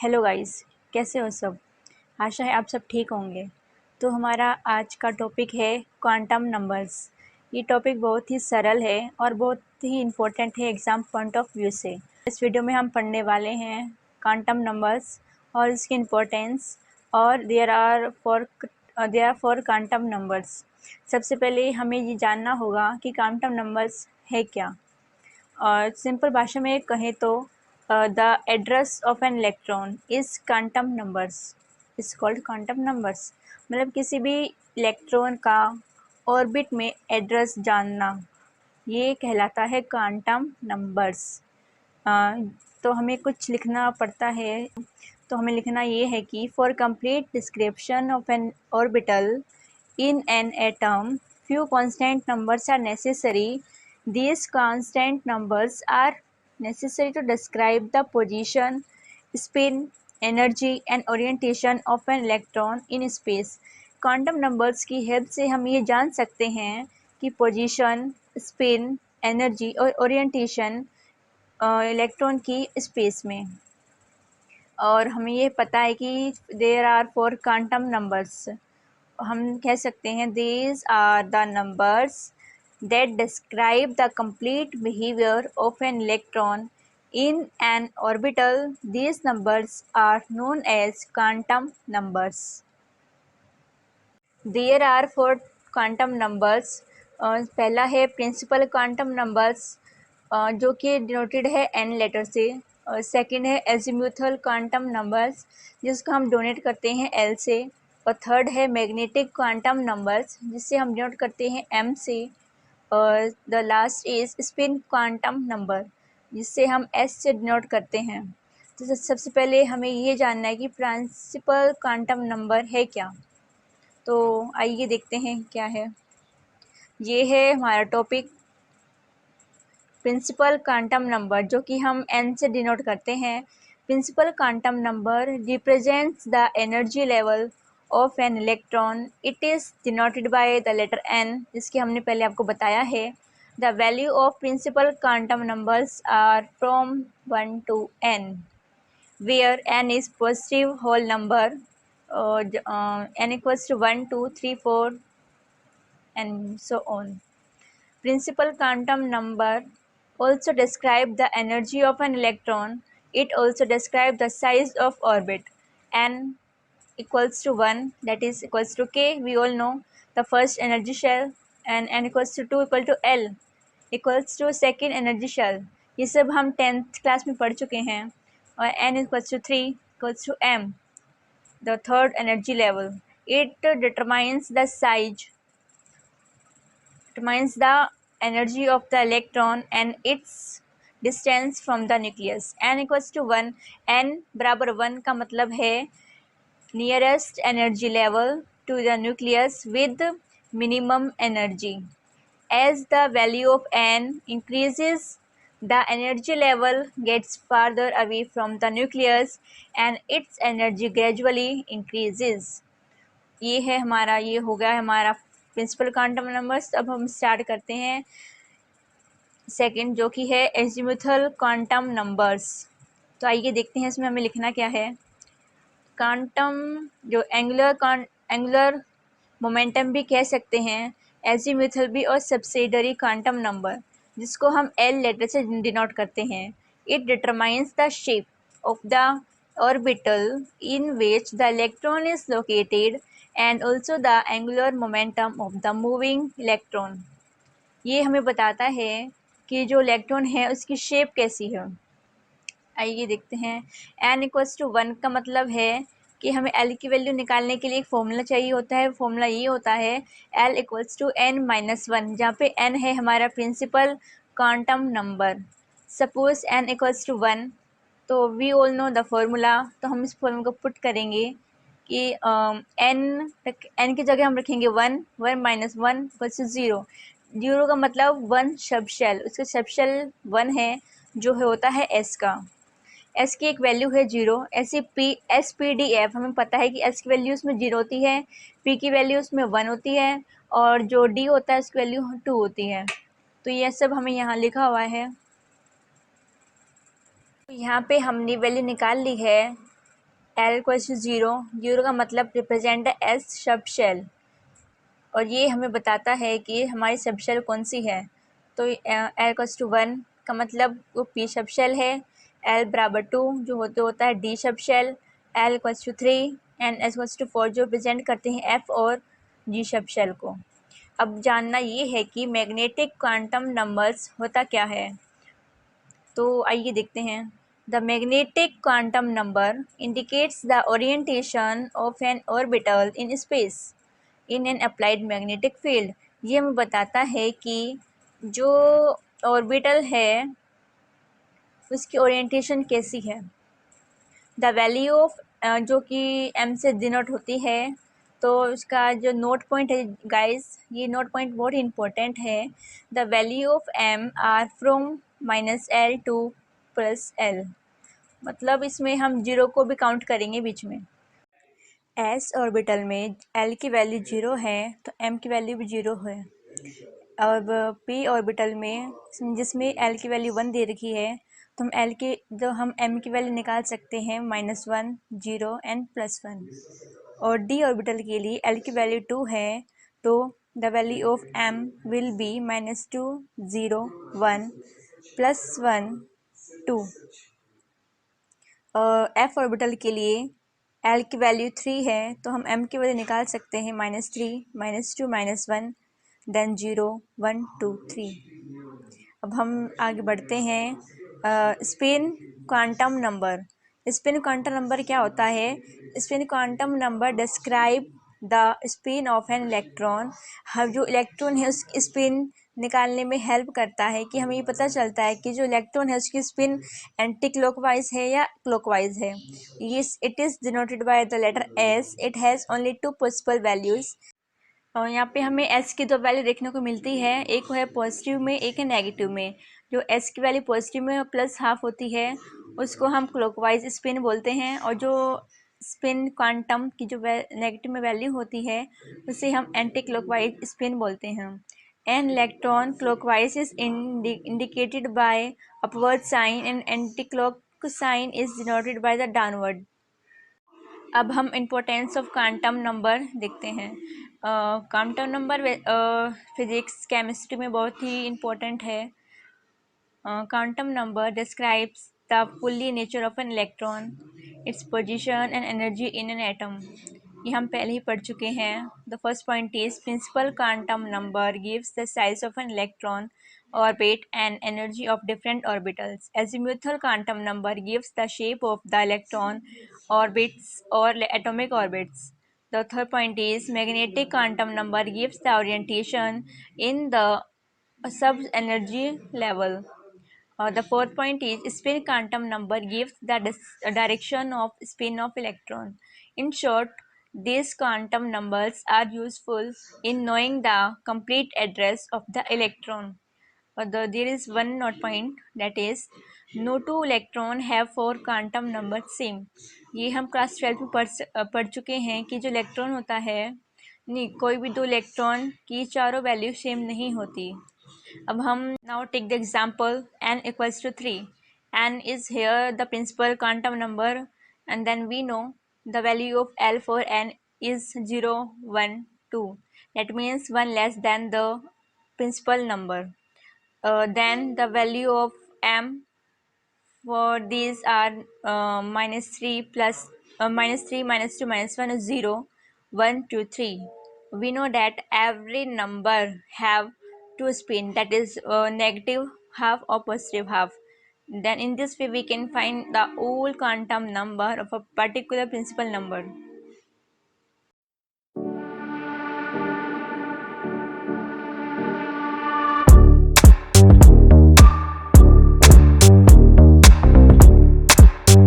Hello guys, कैसे हो सब। आशा है आप सब ठीक होंगे। तो हमारा आज का टॉपिक है क्वांटम नंबर्स। ये टॉपिक बहुत ही सरल है और बहुत ही इम्पोर्टेंट है एग्ज़ाम पॉइंट ऑफ व्यू से। इस वीडियो में हम पढ़ने वाले हैं क्वांटम नंबर्स और इसकी इम्पोर्टेंस और there are four quantum numbers. सबसे पहले हमें ये जानना होगा कि क्वांटम नंबर्स है क्या। और सिंपल भाषा में कहें तो the address of an electron is quantum numbers is called quantum numbers. मतलब किसी भी इलेक्ट्रॉन का ऑर्बिट में एड्रेस जानना, ये कहलाता है क्वांटम नंबर्स। तो हमें कुछ लिखना पड़ता है। तो हमें लिखना ये है कि for complete description of N orbital in an atom, few constant numbers are necessary. These constant numbers are necessary to describe the position, spin, energy and orientation of an electron in space. Quantum numbers की help से हम ये जान सकते हैं कि position, spin, energy और orientation electron की स्पेस में। और हमें ये पता है कि there are four quantum numbers. हम कह सकते हैं these are the numbers that describe the complete behavior of an electron in an orbital. These numbers are known as quantum numbers. There are four quantum numbers. पहला है principal quantum numbers जो कि denoted है n letter से। Second है azimuthal quantum numbers जिसको हम donate करते हैं l से। और थर्ड है मैग्नेटिक क्वांटम नंबर्स जिससे हम डिनोट करते हैं m से। और the last is spin quantum number जिससे हम s से डिनोट करते हैं। तो सबसे पहले हमें ये जानना है कि प्रिंसिपल क्वांटम नंबर है क्या। तो आइए देखते हैं क्या है। ये है हमारा टॉपिक प्रिंसिपल क्वांटम नंबर जो कि हम n से डिनोट करते हैं। Principal quantum number represents the energy level of an electron. It is denoted by the letter n जिसकी हमने पहले आपको बताया है। The value of principal quantum numbers are from 1 to n where n is positive whole number, n equals to 1 2 3 4 and so on. Principal quantum number also describe the energy of an electron. It also describe the size of orbit. N equals to 1, that is equals to k, we all know the first energy shell, and n equals to 2 equal to L equals to second energy shell. ये सब हम 10th class में पढ़ चुके हैं। और n equals to 3 equals to m, the third energy level. It determines the size, determines the energy of the electron and its distance from the nucleus. n equals to 1, n बराबर 1 का मतलब है nearest energy level to the nucleus with minimum energy. As the value of n increases, the energy level gets farther away from the nucleus and its energy gradually increases. ये है हमारा, ये हो गया हमारा प्रिंसिपल क्वांटम नंबर्स। अब हम start करते हैं सेकंड जो कि है एजीमुथल क्वांटम नंबर्स। तो आइए देखते हैं इसमें हमें लिखना क्या है। क्वांटम जो एंगुलर मोमेंटम भी कह सकते हैं, एजीमुथल भी, और सब्सिडरी क्वांटम नंबर जिसको हम एल लेटर से डिनोट करते हैं। It determines the shape of the orbital in which the electron is located and also the angular momentum of the moving electron. ये हमें बताता है कि जो इलेक्ट्रॉन है उसकी शेप कैसी है। आइए देखते हैं। n इक्वल्स टू 1 का मतलब है कि हमें l की वैल्यू निकालने के लिए एक फॉर्मूला चाहिए होता है। फॉर्मूला ये होता है l इक्वल्स टू n-1, जहाँ पे n है हमारा principal quantum number. Suppose n equals to 1, तो we all know the formula. तो हम इस फॉर्मूला को पुट करेंगे कि n की जगह हम रखेंगे 1, 1-1 इक्वल्स टू 0। 0 का मतलब 1 सब शेल, उसका सब शेल 1 है जो है होता है s का। s की एक वैल्यू है 0। ऐसे S-P-D-F हमें पता है कि s की वैल्यू उसमें 0 होती है, p की वैल्यू उसमें 1 होती है और जो d होता है उसकी वैल्यू 2 होती है। तो ये सब हमें यहाँ लिखा हुआ है। तो यहाँ पे हमने वैल्यू निकाल ली है L equals to zero, zero का मतलब represent the S sub shell, और ये हमें बताता है कि हमारी सब शेल कौन सी है। तो L इक्वल्स टू वन का मतलब वो पी सब शेल है, L बराबर टू जो होता है D sub shell, L equals to three and S equals to four जो प्रेजेंट करते हैं F और G सब शेल को। अब जानना ये है कि मैग्नेटिक क्वांटम नंबर्स होता क्या है, तो आइए देखते हैं। The magnetic quantum number indicates the orientation of N orbital in space in an applied magnetic field. ये हमें बताता है कि जो ऑर्बिटल है उसकी ओरिएंटेशन कैसी है। द वैल्यू ऑफ जो कि एम से डिनोट होती है, तो उसका जो नोट पॉइंट है गाइस, ये नोट पॉइंट बहुत इंपॉर्टेंट है। The value of M are from -L to +L, मतलब इसमें हम जीरो को भी काउंट करेंगे बीच में। एस ऑर्बिटल में एल की वैल्यू जीरो है तो एम की वैल्यू भी जीरो है। अब पी ऑर्बिटल में जिसमें एल की वैल्यू वन दे रखी है, तो हम एम की वैल्यू निकाल सकते हैं -1 0 एंड +1। और डी ऑर्बिटल के लिए एल की वैल्यू टू है, तो the value of M will be -2 0 1 +1 2। F orbital के लिए एल की वैल्यू थ्री है, तो हम एम की वैल्यू निकाल सकते हैं -3 -2 -1 देन 0 1 2 3। अब हम आगे बढ़ते हैं। Spin quantum number. Spin quantum number क्या होता है? Spin quantum number describe the spin off an electron. हम जो इलेक्ट्रॉन है उसकी स्पिन निकालने में हेल्प करता है, कि हमें ये पता चलता है कि जो इलेक्ट्रॉन है उसकी स्पिन एंटी क्लॉकवाइज है या क्लॉकवाइज है। ये it is denoted by the letter S. It has only two possible values. और यहाँ पे हमें एस की दो वैल्यू देखने को मिलती है, एक है पॉजिटिव में, एक है नेगेटिव में। जो एस की वैल्यू पॉजिटिव में +हाफ होती है उसको हम क्लॉकवाइज स्पिन बोलते हैं, और जो स्पिन क्वांटम की जो नेगेटिव में वैल्यू होती है उसे हम एंटी क्लॉकवाइज स्पिन बोलते हैं। An electron clockwise is indicated by upward sign and anti clock sign is denoted by the downward. अब हम इम्पोर्टेंस ऑफ क्वांटम नंबर देखते हैं। क्वांटम नंबर फिजिक्स केमिस्ट्री में बहुत ही इम्पोर्टेंट है। Quantum number describes the fully nature of an electron, its position and energy in an atom. ये हम पहले ही पढ़ चुके हैं। The first point is principal quantum number gives the size of an electron orbit and energy of different orbitals. Azimuthal quantum number gives the shape of the electron orbits or atomic orbits. The third point is magnetic quantum number gives the orientation in the sub energy level. The fourth point is spin quantum number gives the direction of spin of electron. In short, these quantum numbers are useful in knowing the complete address of the electron. There is one note point, that is no two electron have four quantum numbers same. ये हम class 12 में पढ़ चुके हैं कि जो electron होता है, नहीं, कोई भी दो इलेक्ट्रॉन की चारों वैल्यू सेम नहीं होती। अब हम now take the example n equals to 3. n is here the principal quantum number, and then we know the value of L for n is 0 1 2. That means one less than the principal number. Then the value of m for these are -3 plus -3 -2 -1 is 0 1 2 3. We know that every number have two spin, that is negative half or positive half. Then in this way we can find the whole quantum number of a particular principal number.